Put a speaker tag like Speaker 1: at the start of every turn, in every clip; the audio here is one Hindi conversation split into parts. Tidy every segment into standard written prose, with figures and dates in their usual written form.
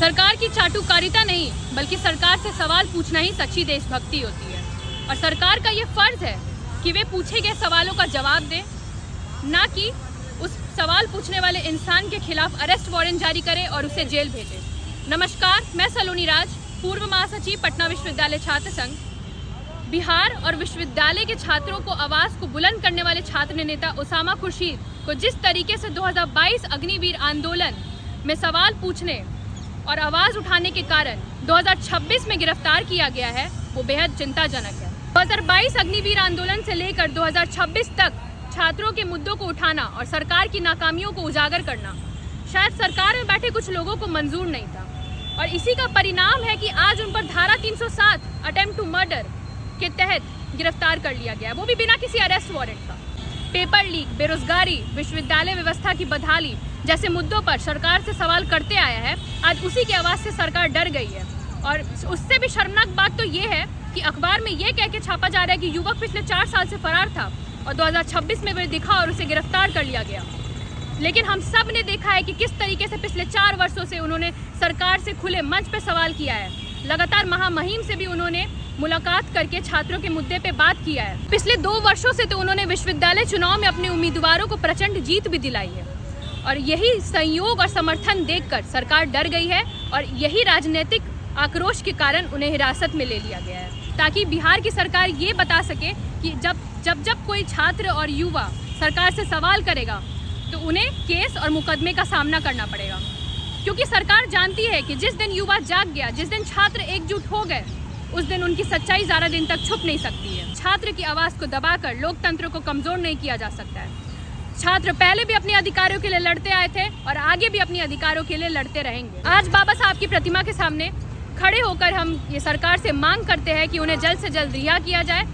Speaker 1: सरकार की चाटुकारिता नहीं बल्कि सरकार से सवाल पूछना ही सच्ची देशभक्ति होती है। और सरकार का ये फर्ज है कि वे पूछे गए सवालों का जवाब दें, ना कि उस सवाल पूछने वाले इंसान के खिलाफ अरेस्ट वारंट जारी करे और उसे जेल भेजे। नमस्कार, मैं सलोनी राज, पूर्व महासचिव पटना विश्वविद्यालय छात्र संघ। बिहार और विश्वविद्यालय के छात्रों को आवाज़ को बुलंद करने वाले छात्र नेता उसामा खुर्शीद को जिस तरीके से 2022 अग्निवीर आंदोलन में सवाल पूछने और आवाज़ उठाने के कारण 2026 में गिरफ्तार किया गया है, वो बेहद चिंताजनक है। 2022 अग्निवीर आंदोलन से लेकर 2026 तक छात्रों के मुद्दों को उठाना और सरकार की नाकामियों को उजागर करना शायद सरकार में बैठे कुछ लोगों को मंजूर नहीं था, और इसी का परिणाम है कि आज उन पर धारा 307 अटेम्प्ट टू मर्डर के तहत गिरफ्तार कर लिया गया, वो भी बिना किसी अरेस्ट वारंट का। पेपर लीक, बेरोजगारी, विश्वविद्यालय व्यवस्था की बदहाली जैसे मुद्दों पर सरकार से सवाल करते आया है। आज उसी की आवाज़ से सरकार डर गई है, और उससे भी शर्मनाक बात तो ये है कि अखबार में ये कह के छापा जा रहा है कि युवक पिछले 4 साल से फरार था और 2026 में वह दिखा और उसे गिरफ्तार कर लिया गया। लेकिन हम सब ने देखा है कि किस तरीके से पिछले 4 वर्षों से उन्होंने सरकार से खुले मंच पर सवाल किया है। लगातार महामहिम से भी उन्होंने मुलाकात करके छात्रों के मुद्दे पे बात किया है। पिछले 2 वर्षों से तो उन्होंने विश्वविद्यालय चुनाव में अपने उम्मीदवारों को प्रचंड जीत भी दिलाई है, और यही संयोग और समर्थन देखकर सरकार डर गई है, और यही राजनीतिक आक्रोश के कारण उन्हें हिरासत में ले लिया गया है, ताकि बिहार की सरकार ये बता सके कि जब कोई छात्र और युवा सरकार से सवाल करेगा तो उन्हें केस और मुकदमे का सामना करना पड़ेगा। क्योंकि सरकार जानती है कि जिस दिन युवा जाग गया, जिस दिन छात्र एकजुट हो गए, उस दिन उनकी सच्चाई ज़्यादा दिन तक छुप नहीं सकती है। छात्र की आवाज़ को दबाकर लोकतंत्र को कमज़ोर नहीं किया जा सकता है। छात्र पहले भी अपने अधिकारों के लिए लड़ते आए थे और आगे भी अपने अधिकारों के लिए लड़ते रहेंगे। आज बाबा साहब की प्रतिमा के सामने खड़े होकर हम ये सरकार से मांग करते हैं कि उन्हें जल्द से जल्द रिहा किया जाए।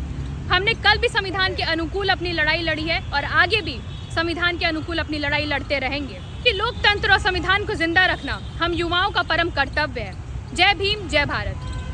Speaker 1: हमने कल भी संविधान के अनुकूल अपनी लड़ाई लड़ी है और आगे भी संविधान के अनुकूल अपनी लड़ाई लड़ते रहेंगे कि लोकतंत्र और संविधान को जिंदा रखना हम युवाओं का परम कर्तव्य है। जय भीम, जय भारत।